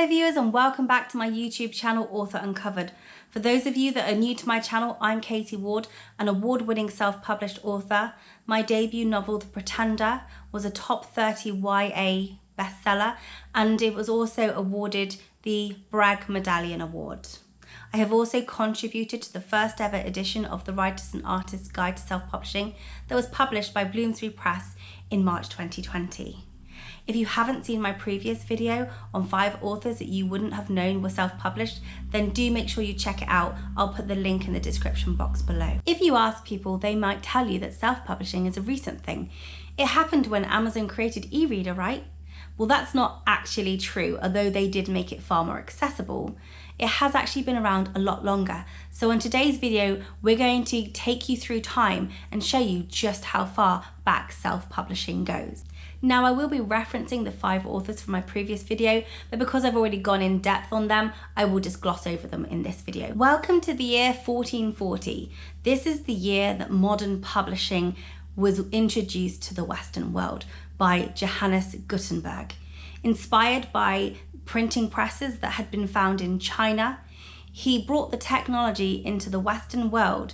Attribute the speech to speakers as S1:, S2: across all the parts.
S1: Hello viewers and welcome back to my YouTube channel Author Uncovered. For those of you that are new to my channel, I'm Katie Ward, an award-winning self-published author. My debut novel, The Pretender, was a top 30 YA bestseller and it was also awarded the Bragg Medallion Award. I have also contributed to the first ever edition of the Writers and Artists Guide to Self-Publishing that was published by Bloomsbury Press in March 2020. If you haven't seen my previous video on 5 authors that you wouldn't have known were self-published, then do make sure you check it out. I'll put the link in the description box below. If you ask people, they might tell you that self-publishing is a recent thing. It happened when Amazon created e-reader, right? Well, that's not actually true, although they did make it far more accessible. It has actually been around a lot longer. So in today's video, we're going to take you through time and show you just how far back self-publishing goes. Now, I will be referencing the 5 authors from my previous video, but because I've already gone in depth on them, I will just gloss over them in this video. Welcome to the year 1440. This is the year that modern publishing was introduced to the Western world by Johannes Gutenberg. Inspired by printing presses that had been found in China, he brought the technology into the Western world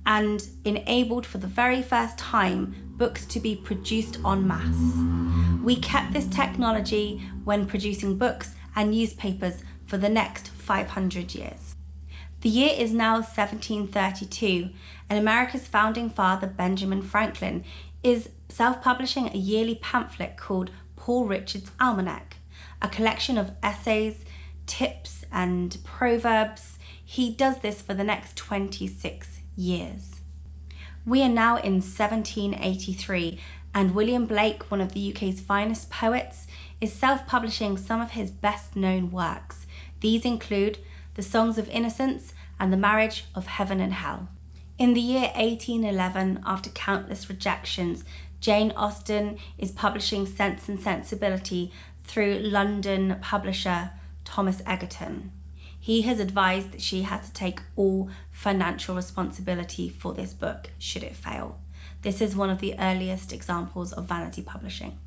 S1: and enabled for the very first time books to be produced en masse. We kept this technology when producing books and newspapers for the next 500 years. The year is now 1732, and America's founding father, Benjamin Franklin, is self-publishing a yearly pamphlet called Paul Richard's Almanac, a collection of essays, tips, and proverbs. He does this for the next 26 years. We are now in 1783, and William Blake, one of the UK's finest poets, is self-publishing some of his best-known works. These include The Songs of Innocence and The Marriage of Heaven and Hell. In the year 1811, after countless rejections, Jane Austen is publishing Sense and Sensibility through London publisher Thomas Egerton. He has advised that she has to take all financial responsibility for this book should it fail. This is one of the earliest examples of vanity publishing.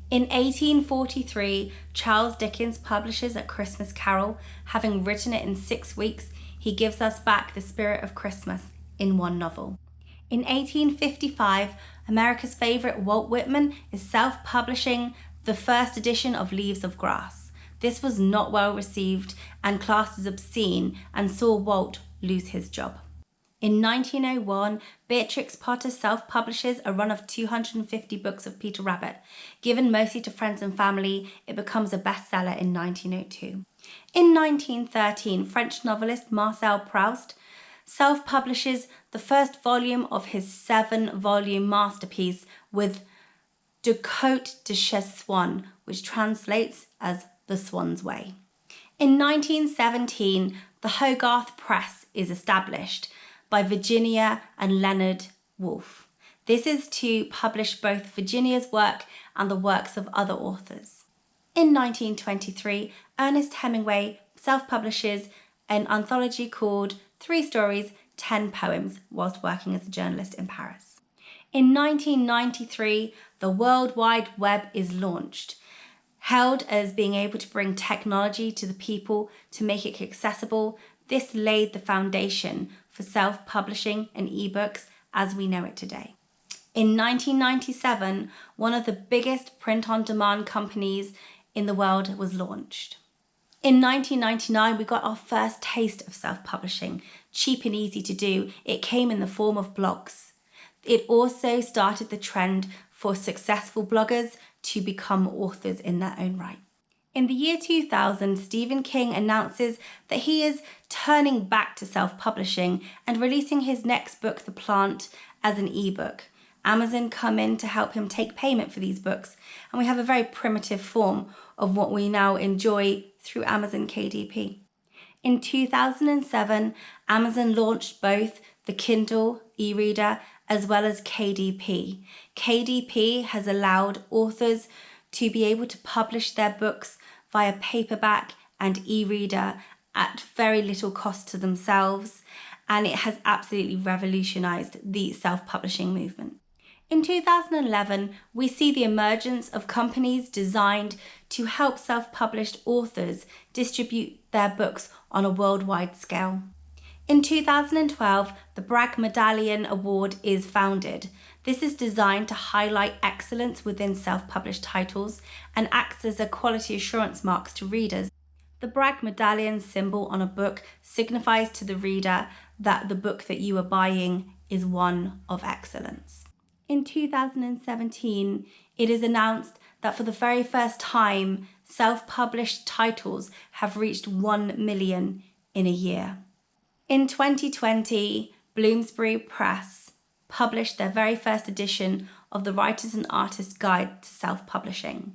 S1: In 1843, Charles Dickens publishes A Christmas Carol. Having written it in 6 weeks, he gives us back the spirit of Christmas in one novel. In 1855, America's favorite Walt Whitman is self-publishing the first edition of Leaves of Grass. This was not well received and classed as obscene and saw Walt lose his job. In 1901, Beatrix Potter self-publishes a run of 250 books of Peter Rabbit. Given mostly to friends and family, it becomes a bestseller in 1902. In 1913, French novelist Marcel Proust self-publishes the first volume of his 7-volume masterpiece with De Côte de CHEZ SWANN, which translates as The Swann's Way. In 1917, the Hogarth Press is established by Virginia and Leonard Woolf. This is to publish both Virginia's work and the works of other authors. In 1923, Ernest Hemingway self-publishes an anthology called 3 Stories, 10 Poems whilst working as a journalist in Paris. In 1993, the World Wide Web is launched, hailed as being able to bring technology to the people to make it accessible. This laid the foundation for self-publishing and ebooks as we know it today. In 1997, one of the biggest print-on-demand companies in the world was launched. In 1999, we got our first taste of self-publishing, cheap and easy to do. It came in the form of blogs. It also started the trend for successful bloggers to become authors in their own right. In the year 2000, Stephen King announces that he is turning back to self-publishing and releasing his next book, The Plant, as an ebook. Amazon come in to help him take payment for these books, and we have a very primitive form of what we now enjoy through Amazon KDP. In 2007, Amazon launched both the Kindle e-reader as well as KDP. KDP has allowed authors to be able to publish their books via paperback and e-reader at very little cost to themselves, and it has absolutely revolutionized the self-publishing movement. In 2011, we see the emergence of companies designed to help self-published authors distribute their books on a worldwide scale. In 2012, the Bragg Medallion Award is founded. This is designed to highlight excellence within self-published titles and acts as a quality assurance mark to readers. The Bragg Medallion symbol on a book signifies to the reader that the book that you are buying is one of excellence. In 2017, it is announced that for the very first time, self-published titles have reached 1 million in a year. In 2020, Bloomsbury Press published their very first edition of the Writers and Artists Guide to Self-Publishing.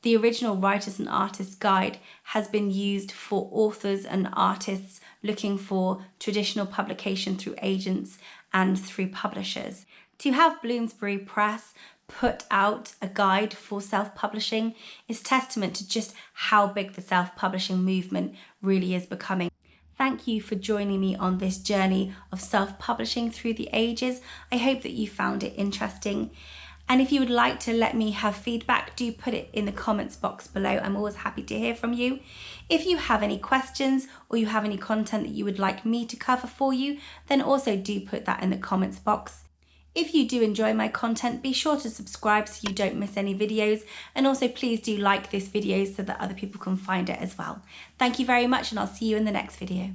S1: The original Writers and Artists Guide has been used for authors and artists looking for traditional publication through agents and through publishers. To have Bloomsbury Press put out a guide for self-publishing is testament to just how big the self-publishing movement really is becoming. Thank you for joining me on this journey of self-publishing through the ages. I hope that you found it interesting. And if you would like to let me have feedback, do put it in the comments box below. I'm always happy to hear from you. If you have any questions or you have any content that you would like me to cover for you, then also do put that in the comments box. If you do enjoy my content, be sure to subscribe so you don't miss any videos. And also please do like this video so that other people can find it as well. Thank you very much, and I'll see you in the next video.